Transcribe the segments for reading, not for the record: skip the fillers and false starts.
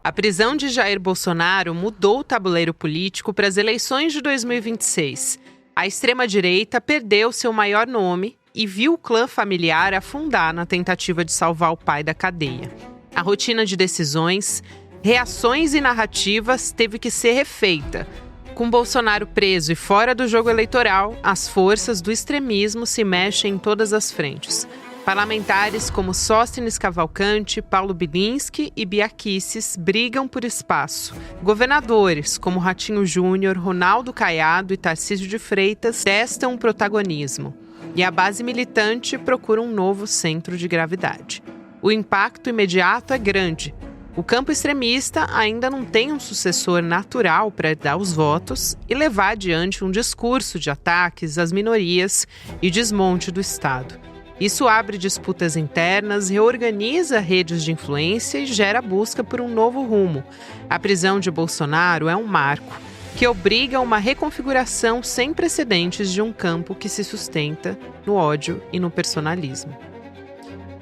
A prisão de Jair Bolsonaro mudou o tabuleiro político para as eleições de 2026. A extrema-direita perdeu seu maior nome e viu o clã familiar afundar na tentativa de salvar o pai da cadeia. A rotina de decisões, reações e narrativas teve que ser refeita. Com Bolsonaro preso e fora do jogo eleitoral, as forças do extremismo se mexem em todas as frentes. Parlamentares como Sóstenes Cavalcante, Paulo Bilinski e Bia Kicis brigam por espaço. Governadores como Ratinho Júnior, Ronaldo Caiado e Tarcísio de Freitas testam o protagonismo. E a base militante procura um novo centro de gravidade. O impacto imediato é grande. O campo extremista ainda não tem um sucessor natural para dar os votos e levar adiante um discurso de ataques às minorias e desmonte do Estado. Isso abre disputas internas, reorganiza redes de influência e gera busca por um novo rumo. A prisão de Bolsonaro é um marco que obriga a uma reconfiguração sem precedentes de um campo que se sustenta no ódio e no personalismo.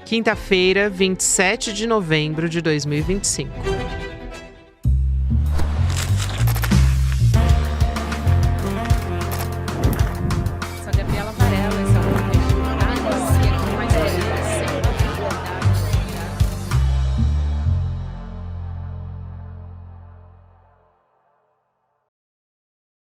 Quinta-feira, 27 de novembro de 2025. Sou a Gabriela Varela, esse é o Análise com mais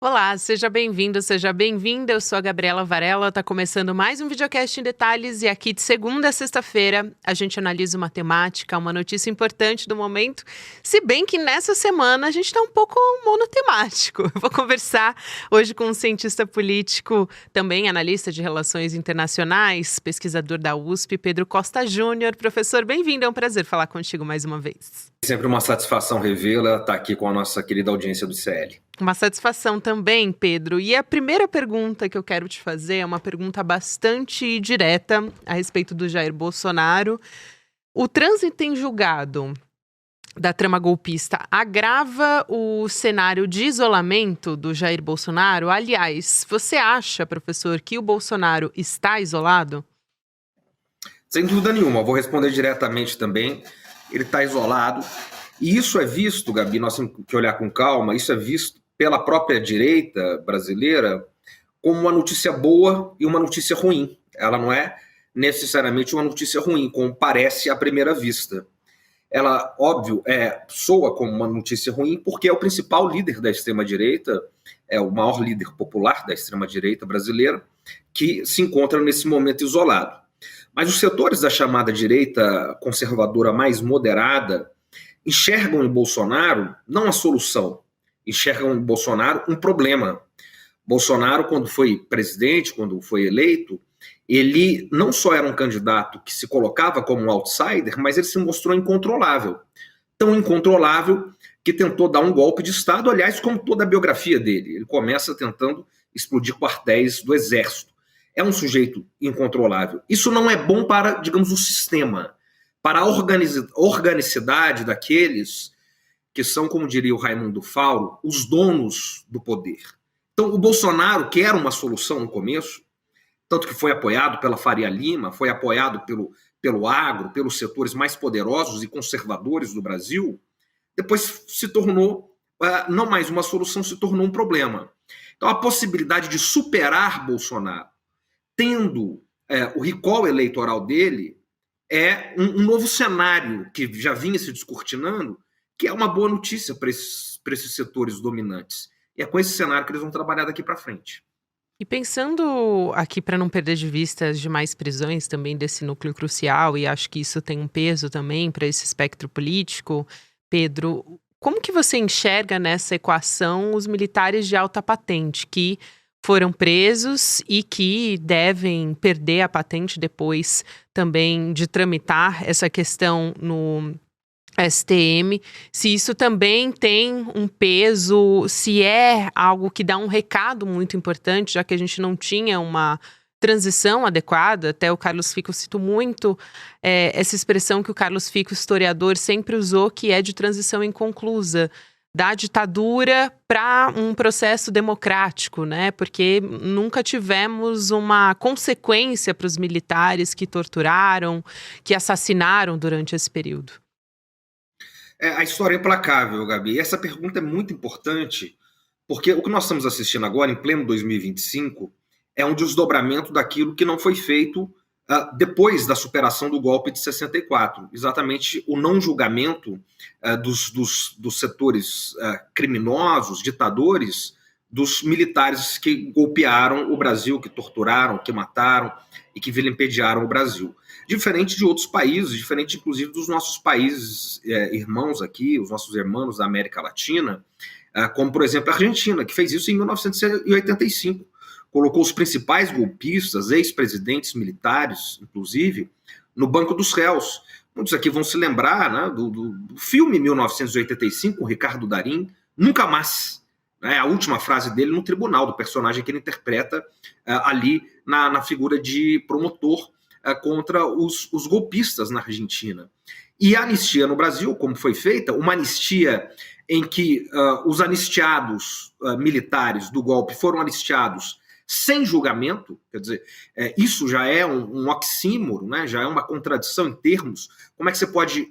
Olá, seja bem-vindo, seja bem-vinda. Eu sou a Gabriela Varela, está começando mais um videocast em detalhes e aqui de segunda a sexta-feira a gente analisa uma temática, uma notícia importante do momento, se bem que nessa semana a gente está um pouco monotemático. Eu vou conversar hoje com um cientista político, também analista de relações internacionais, pesquisador da USP, Pedro Costa Júnior. Professor, bem-vindo, é um prazer falar contigo mais uma vez. Sempre uma satisfação revê-la, estar aqui com a nossa querida audiência do CL. Uma satisfação também, Pedro. E a primeira pergunta que eu quero te fazer é uma pergunta bastante direta a respeito do Jair Bolsonaro. O trânsito em julgado da trama golpista agrava o cenário de isolamento do Jair Bolsonaro? Aliás, você acha, professor, que o Bolsonaro está isolado? Sem dúvida nenhuma, vou responder diretamente também. Ele está isolado. E isso é visto, Gabi, nós temos que olhar com calma, isso é visto pela própria direita brasileira como uma notícia boa e uma notícia ruim. Ela não é necessariamente uma notícia ruim, como parece à primeira vista. Ela, óbvio, soa como uma notícia ruim porque é o principal líder da extrema-direita, é o maior líder popular da extrema-direita brasileira, que se encontra nesse momento isolado. Mas os setores da chamada direita conservadora mais moderada enxergam em Bolsonaro não a solução, enxergam em Bolsonaro um problema. Bolsonaro, quando foi presidente, quando foi eleito, ele não só era um candidato que se colocava como um outsider, mas ele se mostrou incontrolável. Tão incontrolável que tentou dar um golpe de Estado, aliás, como toda a biografia dele. Ele começa tentando explodir quartéis do Exército. É um sujeito incontrolável. Isso não é bom para, digamos, o sistema, para a organicidade daqueles que são, como diria o Raimundo Fauro, os donos do poder. Então, o Bolsonaro quer uma solução no começo, tanto que foi apoiado pela Faria Lima, foi apoiado pelo agro, pelos setores mais poderosos e conservadores do Brasil, depois se tornou, não mais uma solução, se tornou um problema. Então, a possibilidade de superar Bolsonaro, tendo o recall eleitoral dele, é um novo cenário que já vinha se descortinando, que é uma boa notícia para esses setores dominantes. E é com esse cenário que eles vão trabalhar daqui para frente. E pensando aqui, para não perder de vista as demais prisões também desse núcleo crucial, e acho que isso tem um peso também para esse espectro político, Pedro, como que você enxerga nessa equação os militares de alta patente que foram presos e que devem perder a patente depois também de tramitar essa questão no STM, se isso também tem um peso, se é algo que dá um recado muito importante, já que a gente não tinha uma transição adequada. Até o Carlos Fico citou muito essa expressão que o Carlos Fico, historiador, sempre usou, que é de transição inconclusa, da ditadura para um processo democrático, né? Porque nunca tivemos uma consequência para os militares que torturaram, que assassinaram durante esse período. A história é implacável, Gabi. E essa pergunta é muito importante, porque o que nós estamos assistindo agora, em pleno 2025, é um desdobramento daquilo que não foi feito depois da superação do golpe de 64. Exatamente o não julgamento dos setores criminosos, ditadores, dos militares que golpearam o Brasil, que torturaram, que mataram e que vilipendiaram o Brasil. Diferente de outros países, diferente inclusive dos nossos países irmãos aqui, os nossos irmãos da América Latina, como por exemplo a Argentina, que fez isso em 1985. Colocou os principais golpistas, ex-presidentes militares, inclusive, no banco dos réus. Muitos aqui vão se lembrar, né, do filme 1985, com Ricardo Darín, Nunca Mais. A última frase dele no tribunal, do personagem que ele interpreta ali na figura de promotor contra os golpistas na Argentina. E a anistia no Brasil, como foi feita, uma anistia em que os anistiados militares do golpe foram anistiados sem julgamento, quer dizer, isso já é um oxímoro, né? Já é uma contradição em termos. Como é que você pode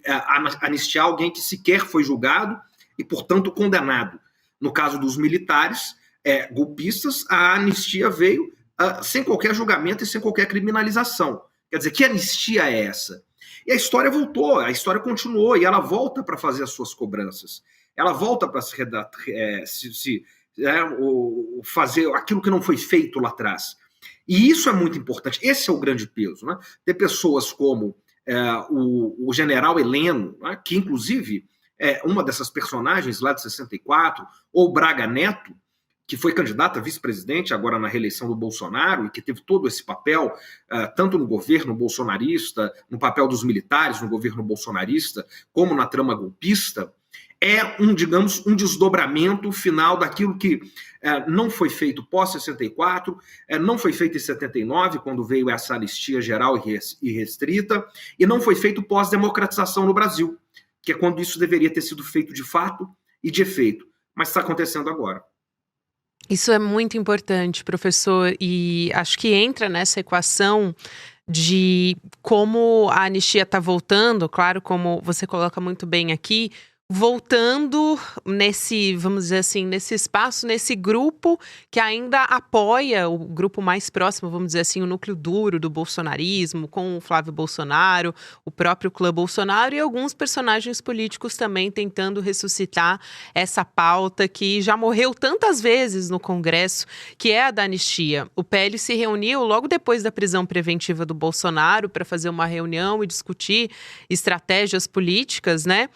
anistiar alguém que sequer foi julgado e, portanto, condenado? No caso dos militares golpistas, a anistia veio sem qualquer julgamento e sem qualquer criminalização. Quer dizer, que anistia é essa? E a história voltou, a história continuou, e ela volta para fazer as suas cobranças. Ela volta para fazer aquilo que não foi feito lá atrás. E isso é muito importante, esse é o grande peso. Né? Ter pessoas como o general Heleno, né, que inclusive é uma dessas personagens lá de 64, ou Braga Neto, que foi candidato a vice-presidente agora na reeleição do Bolsonaro e que teve todo esse papel, tanto no governo bolsonarista, no papel dos militares no governo bolsonarista, como na trama golpista, digamos, um desdobramento final daquilo que não foi feito pós-64, não foi feito em 79, quando veio essa anistia geral e restrita, e não foi feito pós-democratização no Brasil, que é quando isso deveria ter sido feito de fato e de efeito, mas está acontecendo agora. Isso é muito importante, professor, e acho que entra nessa equação de como a anistia está voltando, claro, como você coloca muito bem aqui, voltando nesse, vamos dizer assim, nesse espaço, nesse grupo que ainda apoia o grupo mais próximo, vamos dizer assim, o núcleo duro do bolsonarismo, com o Flávio Bolsonaro, o próprio clã Bolsonaro e alguns personagens políticos também tentando ressuscitar essa pauta que já morreu tantas vezes no Congresso, que é a da anistia. O PL se reuniu logo depois da prisão preventiva do Bolsonaro para fazer uma reunião e discutir estratégias políticas, né?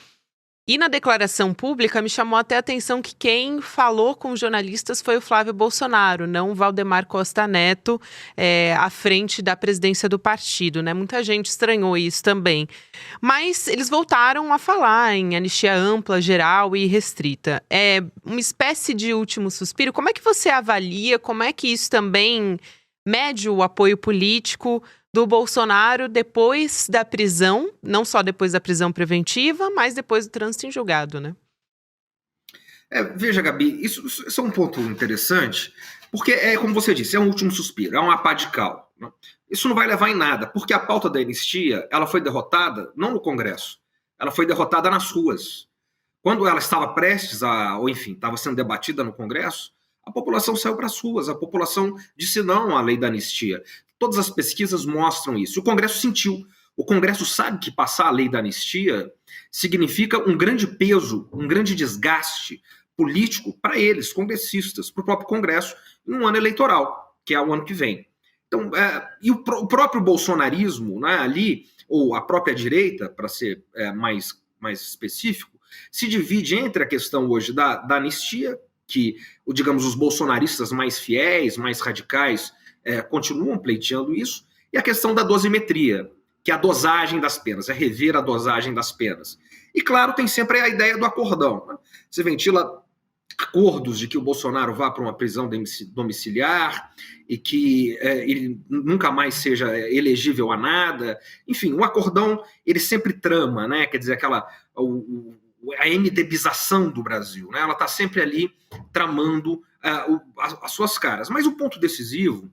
E na declaração pública me chamou até a atenção que quem falou com os jornalistas foi o Flávio Bolsonaro, não o Valdemar Costa Neto, à frente da presidência do partido, né? Muita gente estranhou isso também. Mas eles voltaram a falar em anistia ampla, geral e restrita. É uma espécie de último suspiro. Como é que você avalia, como é que isso também mede o apoio político do Bolsonaro depois da prisão, não só depois da prisão preventiva, mas depois do trânsito em julgado, né? Veja, Gabi, isso é um ponto interessante, porque como você disse, é um último suspiro, é uma pá de cal. Né? Isso não vai levar em nada, porque a pauta da anistia, ela foi derrotada não no Congresso, ela foi derrotada nas ruas. Quando ela estava prestes ou enfim, estava sendo debatida no Congresso, a população saiu para as ruas, a população disse não à lei da anistia. Todas as pesquisas mostram isso. O Congresso sentiu. O Congresso sabe que passar a lei da anistia significa um grande peso, um grande desgaste político para eles, congressistas, para o próprio Congresso, em um ano eleitoral, que é o ano que vem. Então, e o próprio bolsonarismo, né, ali, ou a própria direita, para ser mais específico, se divide entre a questão hoje da anistia, que, digamos, os bolsonaristas mais fiéis, mais radicais, continuam pleiteando isso, e a questão da dosimetria, que é a dosagem das penas, é rever a dosagem das penas. E, claro, tem sempre a ideia do acordão. Né? Você ventila acordos de que o Bolsonaro vá para uma prisão domiciliar e que ele nunca mais seja elegível a nada. Enfim, o acordão, ele sempre trama, né? Quer dizer, a MDBização do Brasil. Né? Ela está sempre ali tramando as suas caras. Mas o ponto decisivo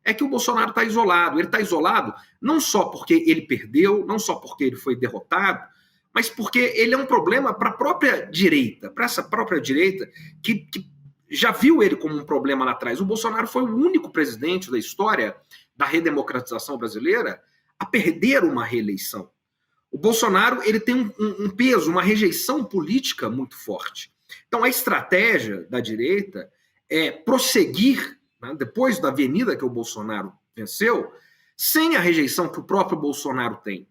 é que o Bolsonaro está isolado. Ele está isolado não só porque ele perdeu, não só porque ele foi derrotado, mas porque ele é um problema para a própria direita, para essa própria direita que já viu ele como um problema lá atrás. O Bolsonaro foi o único presidente da história da redemocratização brasileira a perder uma reeleição. O Bolsonaro ele tem um peso, uma rejeição política muito forte. Então, a estratégia da direita é prosseguir, né, depois da avenida que o Bolsonaro venceu, sem a rejeição que o próprio Bolsonaro tem.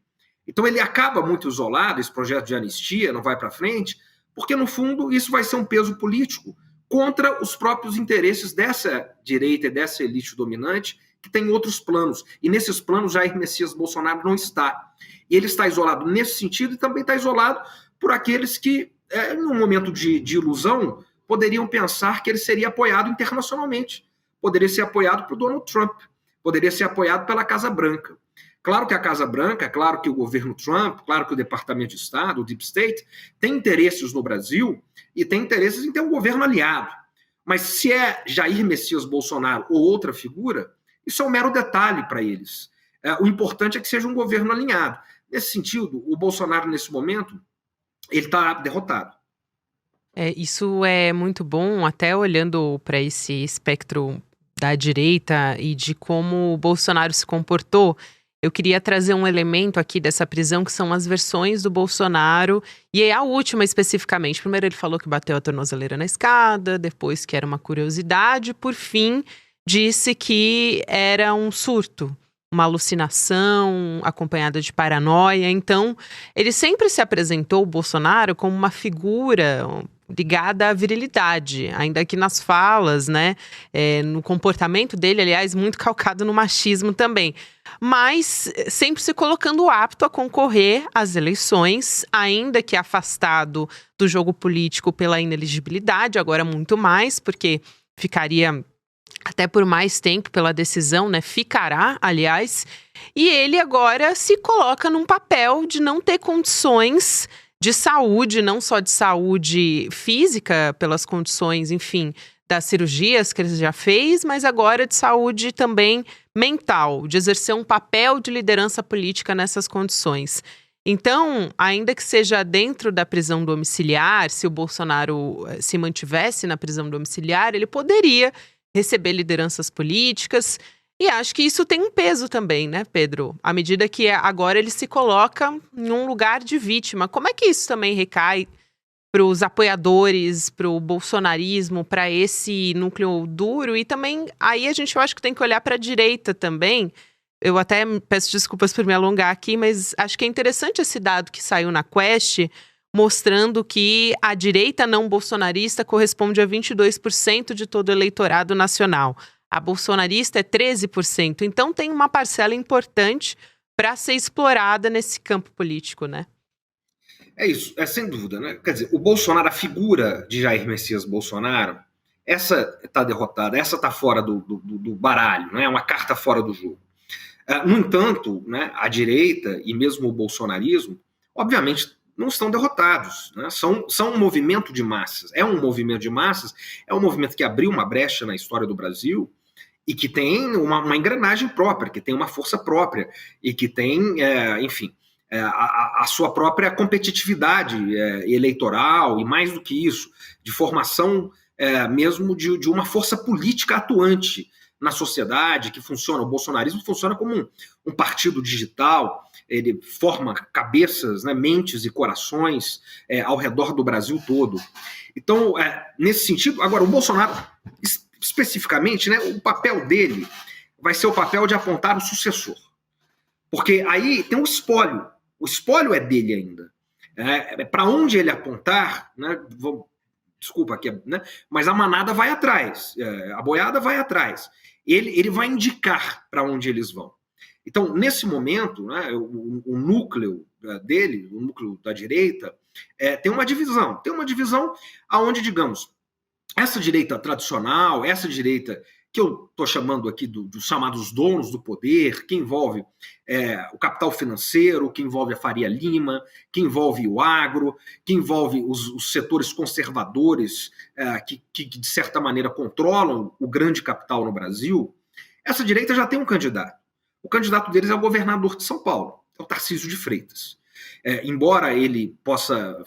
Então, ele acaba muito isolado, esse projeto de anistia não vai para frente, porque, no fundo, isso vai ser um peso político contra os próprios interesses dessa direita e dessa elite dominante, que tem outros planos. E nesses planos, Jair Messias Bolsonaro não está. E ele está isolado nesse sentido e também está isolado por aqueles que, num momento de ilusão, poderiam pensar que ele seria apoiado internacionalmente. Poderia ser apoiado por Donald Trump, poderia ser apoiado pela Casa Branca. Claro que a Casa Branca, claro que o governo Trump, claro que o Departamento de Estado, o Deep State, tem interesses no Brasil e tem interesses em ter um governo aliado. Mas se é Jair Messias Bolsonaro ou outra figura, isso é um mero detalhe para eles. O importante é que seja um governo alinhado. Nesse sentido, o Bolsonaro, nesse momento, ele está derrotado. Isso é muito bom, até olhando para esse espectro da direita e de como o Bolsonaro se comportou. Eu queria trazer um elemento aqui dessa prisão, que são as versões do Bolsonaro, e é a última especificamente. Primeiro ele falou que bateu a tornozeleira na escada, depois que era uma curiosidade, por fim disse que era um surto, uma alucinação acompanhada de paranoia. Então, ele sempre se apresentou, o Bolsonaro, como uma figura ligada à virilidade, ainda que nas falas, né, no comportamento dele, aliás, muito calcado no machismo também, mas sempre se colocando apto a concorrer às eleições, ainda que afastado do jogo político pela inelegibilidade, agora muito mais, porque ficaria até por mais tempo pela decisão, né, ficará, aliás, e ele agora se coloca num papel de não ter condições de saúde, não só de saúde física, pelas condições, enfim, das cirurgias que ele já fez, mas agora de saúde também mental, de exercer um papel de liderança política nessas condições. Então, ainda que seja dentro da prisão domiciliar, se o Bolsonaro se mantivesse na prisão domiciliar, ele poderia receber lideranças políticas. E acho que isso tem um peso também, né, Pedro? À medida que agora ele se coloca em um lugar de vítima. Como é que isso também recai para os apoiadores, para o bolsonarismo, para esse núcleo duro? E também, aí eu acho que tem que olhar para a direita também. Eu até peço desculpas por me alongar aqui, mas acho que é interessante esse dado que saiu na Quest, mostrando que a direita não bolsonarista corresponde a 22% de todo o eleitorado nacional. A bolsonarista é 13%. Então tem uma parcela importante para ser explorada nesse campo político, né? É isso, sem dúvida, né? Quer dizer, o Bolsonaro, a figura de Jair Messias Bolsonaro, essa está derrotada, essa está fora do baralho, né? É uma carta fora do jogo. No entanto, né, a direita e mesmo o bolsonarismo, obviamente, não estão derrotados, né? São um movimento de massas. É um movimento de massas, é um movimento que abriu uma brecha na história do Brasil e que tem uma engrenagem própria, que tem uma força própria e que tem, enfim, a sua própria competitividade eleitoral e, mais do que isso, de formação mesmo de uma força política atuante na sociedade, que funciona. O bolsonarismo funciona como um partido digital, ele forma cabeças, né, mentes e corações ao redor do Brasil todo. Então, nesse sentido, agora, o Bolsonaro, especificamente, né, o papel dele vai ser o papel de apontar o sucessor. Porque aí tem um espólio. O espólio é dele ainda. Para onde ele apontar, né, desculpa aqui, né, mas a manada vai atrás, a boiada vai atrás. Ele vai indicar para onde eles vão. Então, nesse momento, né, o núcleo dele, o núcleo da direita, tem uma divisão. Tem uma divisão onde, digamos, essa direita tradicional, essa direita que eu estou chamando aqui dos chamados donos do poder, que envolve o capital financeiro, que envolve a Faria Lima, que envolve o agro, que envolve os setores conservadores que, de certa maneira, controlam o grande capital no Brasil. Essa direita já tem um candidato. O candidato deles é o governador de São Paulo, é o Tarcísio de Freitas. Embora ele possa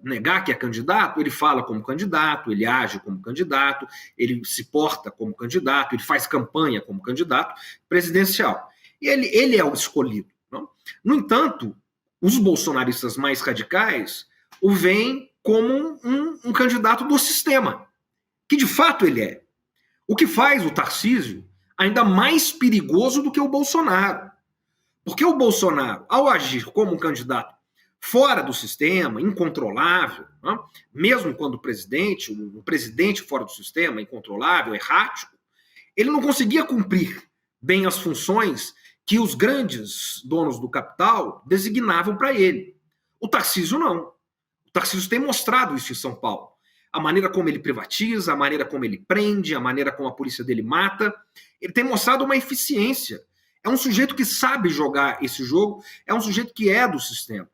negar que é candidato, ele fala como candidato, ele age como candidato, ele se porta como candidato, ele faz campanha como candidato presidencial. E ele é o escolhido. Não? No entanto, os bolsonaristas mais radicais o veem como um candidato do sistema, que de fato ele é. O que faz o Tarcísio ainda mais perigoso do que o Bolsonaro. Porque o Bolsonaro, ao agir como um candidato fora do sistema, incontrolável, né? Mesmo quando presidente, um presidente fora do sistema, incontrolável, errático, ele não conseguia cumprir bem as funções que os grandes donos do capital designavam para ele. O Tarcísio não. O Tarcísio tem mostrado isso em São Paulo. A maneira como ele privatiza, a maneira como ele prende, a maneira como a polícia dele mata, ele tem mostrado uma eficiência. É um sujeito que sabe jogar esse jogo, é um sujeito que é do sistema.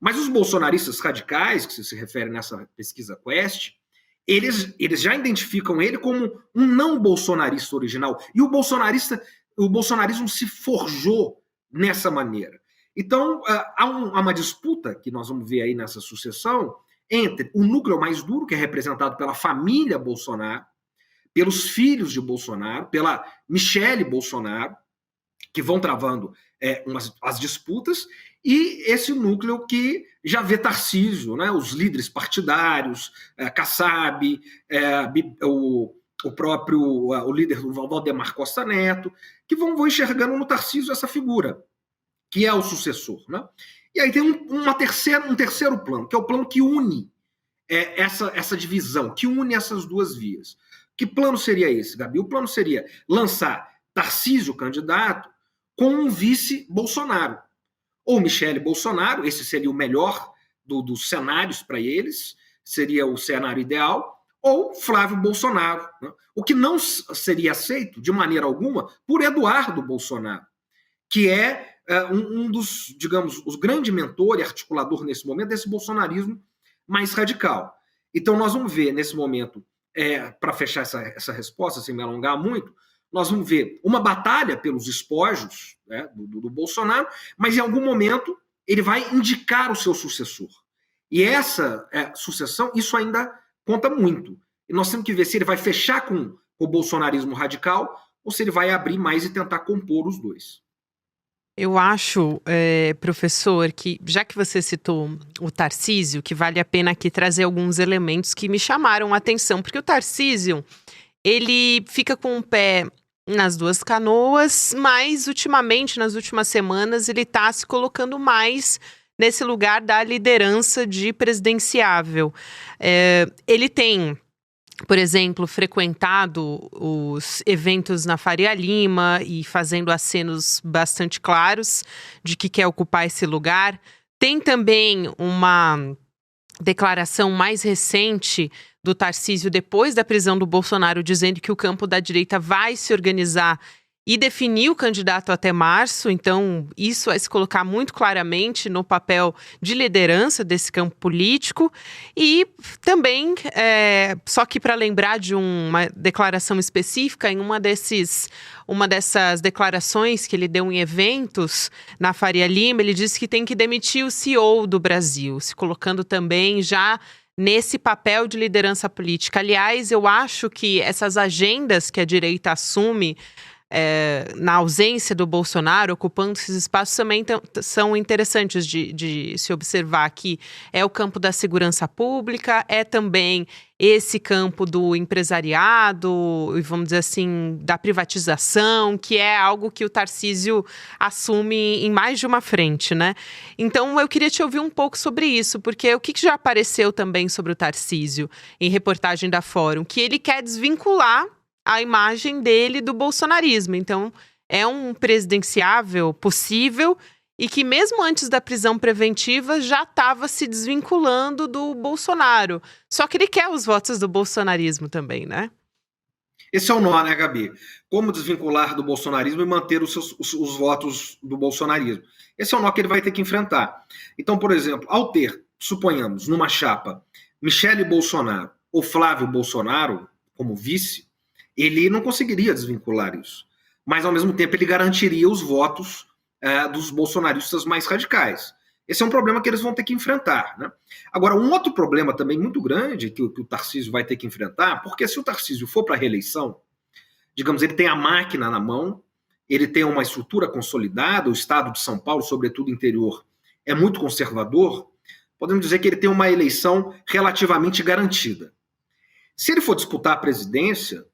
Mas os bolsonaristas radicais, que se refere nessa pesquisa Quest, eles já identificam ele como um não bolsonarista original. E o bolsonarismo se forjou nessa maneira. Então, há uma disputa que nós vamos ver aí nessa sucessão entre o núcleo mais duro, que é representado pela família Bolsonaro, pelos filhos de Bolsonaro, pela Michele Bolsonaro, que vão travando as disputas, e esse núcleo que já vê Tarcísio, né, os líderes partidários, Kassab, o próprio o líder do Valdemar Costa Neto, que vão enxergando no Tarcísio essa figura, que é o sucessor. Né? E aí tem um terceiro plano, que é o plano que une essa divisão, que une essas duas vias. Que plano seria esse, Gabi? O plano seria lançar Tarcísio candidato com um vice Bolsonaro. Ou Michele Bolsonaro, esse seria o melhor dos cenários para eles, seria o cenário ideal, ou Flávio Bolsonaro, né? O que não seria aceito de maneira alguma por Eduardo Bolsonaro, que é um dos, digamos, os grande mentor e articulador nesse momento desse bolsonarismo mais radical. Então nós vamos ver nesse momento, para fechar essa resposta, sem me alongar muito, nós vamos ver uma batalha pelos espojos, né, do Bolsonaro, mas em algum momento ele vai indicar o seu sucessor. E essa sucessão, isso ainda conta muito. E nós temos que ver se ele vai fechar com o bolsonarismo radical ou se ele vai abrir mais e tentar compor os dois. Eu acho, professor, que já que você citou o Tarcísio, que vale a pena aqui trazer alguns elementos que me chamaram a atenção, porque o Tarcísio, ele fica com o pé nas duas canoas, mas ultimamente, nas últimas semanas, ele está se colocando mais nesse lugar da liderança de presidenciável. Ele tem, por exemplo, frequentado os eventos na Faria Lima e fazendo acenos bastante claros de que quer ocupar esse lugar. Tem também uma declaração mais recente do Tarcísio depois da prisão do Bolsonaro, dizendo que o campo da direita vai se organizar e definir o candidato até março. Então, isso vai se colocar muito claramente no papel de liderança desse campo político. E também, só que para lembrar de uma declaração específica, em uma dessas declarações que ele deu em eventos na Faria Lima, ele disse que tem que demitir o CEO do Brasil, se colocando também já nesse papel de liderança política. Aliás, eu acho que essas agendas que a direita assume na ausência do Bolsonaro, ocupando esses espaços, também são interessantes de se observar, que é o campo da segurança pública, é também esse campo do empresariado, e vamos dizer assim, da privatização, que é algo que o Tarcísio assume em mais de uma frente, né? Então, eu queria te ouvir um pouco sobre isso, porque o que já apareceu também sobre o Tarcísio em reportagem da Fórum, que ele quer desvincular a imagem dele do bolsonarismo. Então, é um presidenciável possível e que mesmo antes da prisão preventiva já estava se desvinculando do Bolsonaro. Só que ele quer os votos do bolsonarismo também, né? Esse é o nó, né, Gabi? Como desvincular do bolsonarismo e manter os votos do bolsonarismo. Esse é o nó que ele vai ter que enfrentar. Então, por exemplo, ao ter, suponhamos, numa chapa, Michele Bolsonaro ou Flávio Bolsonaro como vice, ele não conseguiria desvincular isso. Mas, ao mesmo tempo, ele garantiria os votos dos bolsonaristas mais radicais, Esse é um problema que eles vão ter que enfrentar, né? Agora, um outro problema também muito grande que o Tarcísio vai ter que enfrentar, porque se o Tarcísio for para a reeleição, digamos, ele tem a máquina na mão, ele tem uma estrutura consolidada, o estado de São Paulo, sobretudo o interior, é muito conservador, podemos dizer que ele tem uma eleição relativamente garantida. Se ele for disputar a presidência,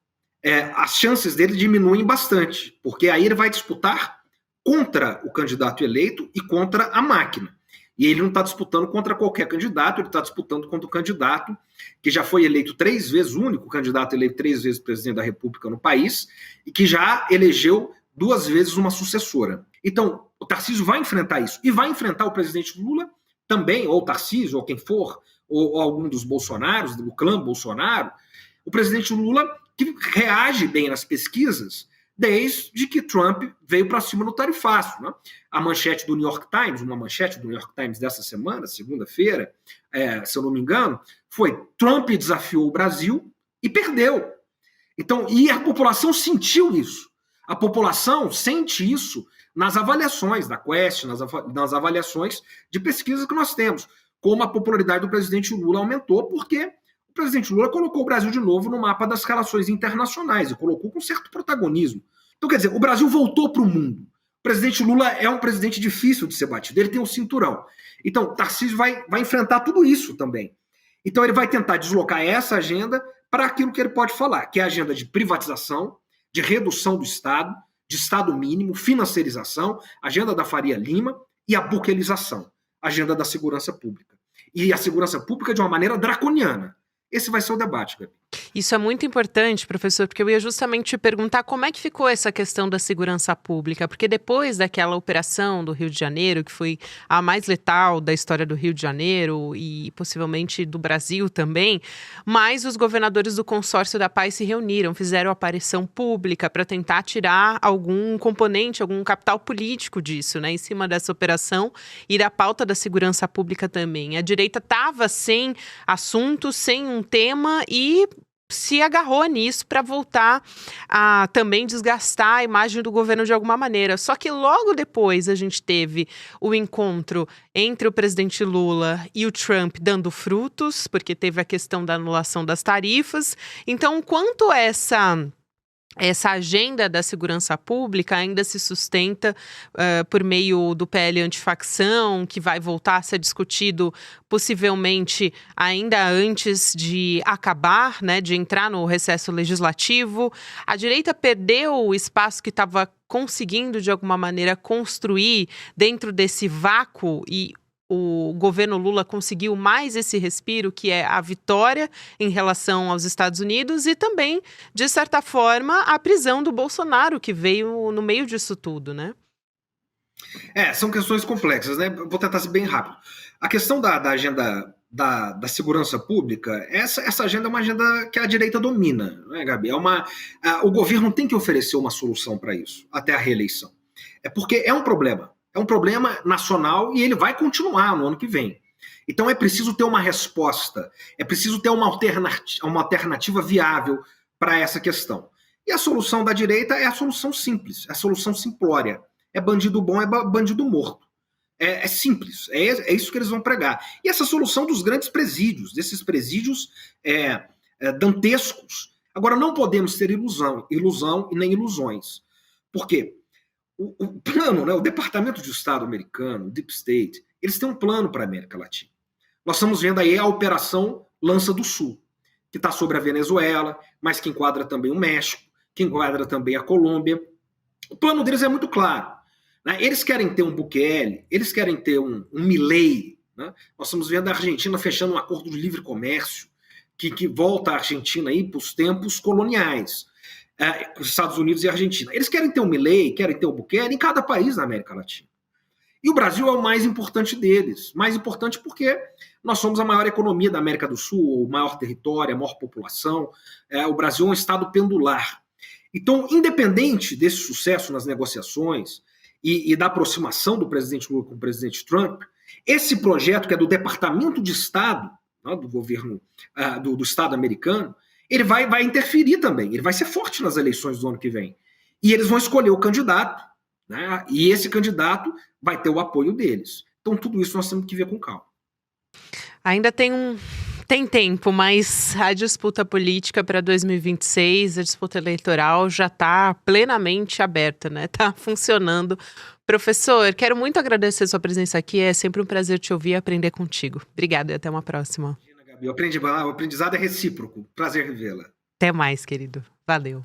as chances dele diminuem bastante, porque aí ele vai disputar contra o candidato eleito e contra a máquina. E ele não está disputando contra qualquer candidato, ele está disputando contra o candidato que já foi eleito 3 vezes, o único candidato eleito 3 vezes presidente da República no país, e que já elegeu 2 vezes uma sucessora. Então, o Tarcísio vai enfrentar isso, e vai enfrentar o presidente Lula também, ou o Tarcísio, ou quem for, ou algum dos Bolsonaros, do clã Bolsonaro, o presidente Lula, que reage bem nas pesquisas, desde que Trump veio para cima no tarifaço, né? A manchete do New York Times, uma manchete do New York Times dessa semana, segunda-feira, se eu não me engano, foi: Trump desafiou o Brasil e perdeu. Então, e a população sentiu isso. A população sente isso nas avaliações da Quest, nas avaliações de pesquisa que nós temos, como a popularidade do presidente Lula aumentou, porque o presidente Lula colocou o Brasil de novo no mapa das relações internacionais e colocou com certo protagonismo. Então, quer dizer, o Brasil voltou para o mundo. O presidente Lula é um presidente difícil de ser batido, ele tem um cinturão. Então, Tarcísio vai enfrentar tudo isso também. Então, ele vai tentar deslocar essa agenda para aquilo que ele pode falar, que é a agenda de privatização, de redução do Estado, de Estado mínimo, financiarização, agenda da Faria Lima e a buquelização, agenda da segurança pública. E a segurança pública de uma maneira draconiana. Esse vai ser o debate, Gabi. Isso é muito importante, professor, porque eu ia justamente te perguntar como é que ficou essa questão da segurança pública, porque depois daquela operação do Rio de Janeiro, que foi a mais letal da história do Rio de Janeiro e possivelmente do Brasil também, mas os governadores do Consórcio da Paz se reuniram, fizeram aparição pública para tentar tirar algum componente, algum capital político disso, né, em cima dessa operação e da pauta da segurança pública também. A direita estava sem assunto, sem um tema e se agarrou nisso para voltar a também desgastar a imagem do governo de alguma maneira. Só que logo depois a gente teve o encontro entre o presidente Lula e o Trump dando frutos, porque teve a questão da anulação das tarifas. Então, quanto essa agenda da segurança pública ainda se sustenta por meio do PL antifacção, que vai voltar a ser discutido possivelmente ainda antes de acabar, né, de entrar no recesso legislativo. A direita perdeu o espaço que estava conseguindo, de alguma maneira, construir dentro desse vácuo e o governo Lula conseguiu mais esse respiro, que é a vitória em relação aos Estados Unidos e também, de certa forma, a prisão do Bolsonaro, que veio no meio disso tudo, né? São questões complexas, né? Vou tentar ser bem rápido. A questão da agenda da segurança pública, essa agenda é uma agenda que a direita domina, não é, Gabi? O governo tem que oferecer uma solução para isso, até a reeleição. Porque é um problema. É um problema nacional e ele vai continuar no ano que vem. Então é preciso ter uma resposta, é preciso ter uma alternativa viável para essa questão. E a solução da direita é a solução simples, é a solução simplória. É bandido bom, é bandido morto. É simples, é isso que eles vão pregar. E essa solução dos grandes presídios, desses presídios dantescos. Agora, não podemos ter ilusão e nem ilusões. Por quê? O plano, né, o Departamento de Estado americano, o Deep State, eles têm um plano para a América Latina. Nós estamos vendo aí a Operação Lança do Sul, que está sobre a Venezuela, mas que enquadra também o México, que enquadra também a Colômbia. O plano deles é muito claro. Né? Eles querem ter um Bukele, eles querem ter um Milei. Né? Nós estamos vendo a Argentina fechando um acordo de livre comércio, que volta a Argentina aí para os tempos coloniais. Os Estados Unidos e a Argentina. Eles querem ter o Milei, querem ter o Bukele em cada país da América Latina. E o Brasil é o mais importante deles. Mais importante porque nós somos a maior economia da América do Sul, o maior território, a maior população. O Brasil é um estado pendular. Então, independente desse sucesso nas negociações e da aproximação do presidente Lula com o presidente Trump, esse projeto que é do Departamento de Estado, né, do governo do Estado americano, ele vai interferir também, ele vai ser forte nas eleições do ano que vem. E eles vão escolher o candidato, né? E esse candidato vai ter o apoio deles. Então, tudo isso nós temos que ver com calma. Ainda tem tempo, mas a disputa política para 2026, a disputa eleitoral já está plenamente aberta, né? Está funcionando. Professor, quero muito agradecer sua presença aqui. É sempre um prazer te ouvir e aprender contigo. Obrigada e até uma próxima. Gabi, o aprendizado é recíproco. Prazer revê-la. Até mais, querido. Valeu.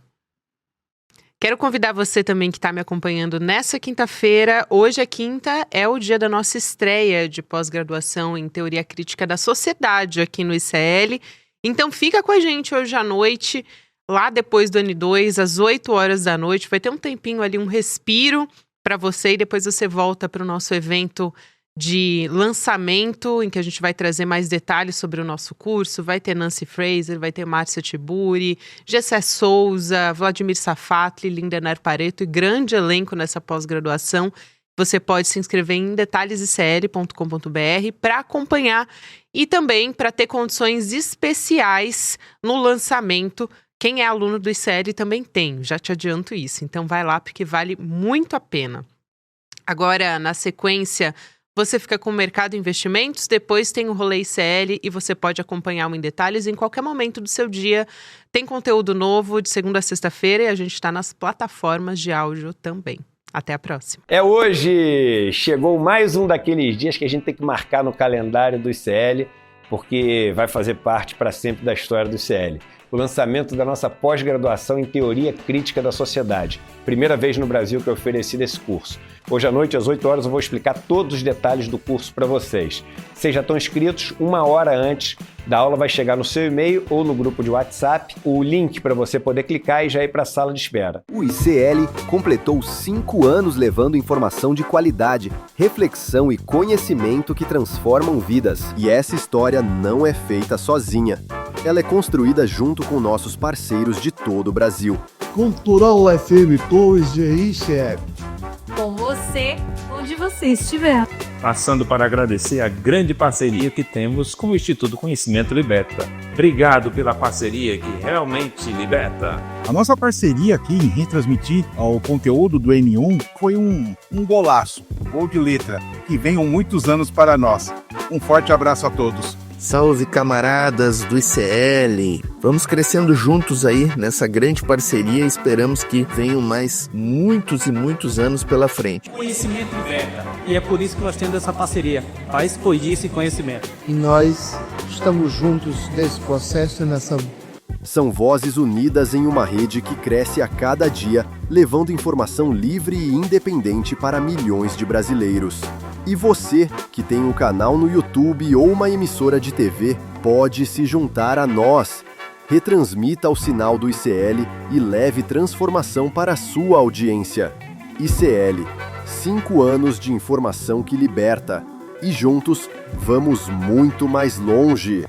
Quero convidar você também que está me acompanhando nessa quinta-feira. Hoje é quinta, é o dia da nossa estreia de pós-graduação em Teoria Crítica da Sociedade aqui no ICL. Então fica com a gente hoje à noite, lá depois do N2, às 8 horas da noite. Vai ter um tempinho ali, um respiro para você e depois você volta para o nosso evento de lançamento, em que a gente vai trazer mais detalhes sobre o nosso curso. Vai ter Nancy Fraser, vai ter Márcia Tiburi, Gessé Souza, Vladimir Safatli, Lindener Pareto e grande elenco nessa pós-graduação. Você pode se inscrever em detalhesicl.com.br para acompanhar e também para ter condições especiais no lançamento. Quem é aluno do ICL também tem, já te adianto isso. Então vai lá porque vale muito a pena. Agora, na sequência, você fica com o Mercado Investimentos, depois tem o Rolê ICL e você pode acompanhar o Em Detalhes em qualquer momento do seu dia. Tem conteúdo novo de segunda a sexta-feira e a gente está nas plataformas de áudio também. Até a próxima. Hoje chegou mais um daqueles dias que a gente tem que marcar no calendário do ICL, porque vai fazer parte para sempre da história do ICL. O lançamento da nossa pós-graduação em Teoria Crítica da Sociedade. Primeira vez no Brasil que é oferecido esse curso. Hoje à noite, às 8 horas, eu vou explicar todos os detalhes do curso para vocês. Vocês já estão inscritos, 1 hora antes da aula vai chegar no seu e-mail ou no grupo de WhatsApp o link para você poder clicar e já ir para a sala de espera. O ICL completou 5 anos levando informação de qualidade, reflexão e conhecimento que transformam vidas. E essa história não é feita sozinha. Ela é construída junto com nossos parceiros de todo o Brasil. Cultural FM 2 de ICL. Com você, onde você estiver. Passando para agradecer a grande parceria que temos com o Instituto Conhecimento Liberta. Obrigado pela parceria que realmente liberta. A nossa parceria aqui em retransmitir o conteúdo do N1 foi um golaço, gol de letra, que venham muitos anos para nós. Um forte abraço a todos. Salve, camaradas do ICL! Vamos crescendo juntos aí nessa grande parceria e esperamos que venham mais muitos e muitos anos pela frente. Conhecimento liberta, e é por isso que nós temos essa parceria, para expandir esse conhecimento. E nós estamos juntos nesse processo e nessa... São vozes unidas em uma rede que cresce a cada dia, levando informação livre e independente para milhões de brasileiros. E você, que tem um canal no YouTube ou uma emissora de TV, pode se juntar a nós. Retransmita o sinal do ICL e leve transformação para a sua audiência. ICL, 5 anos de informação que liberta. E juntos, vamos muito mais longe.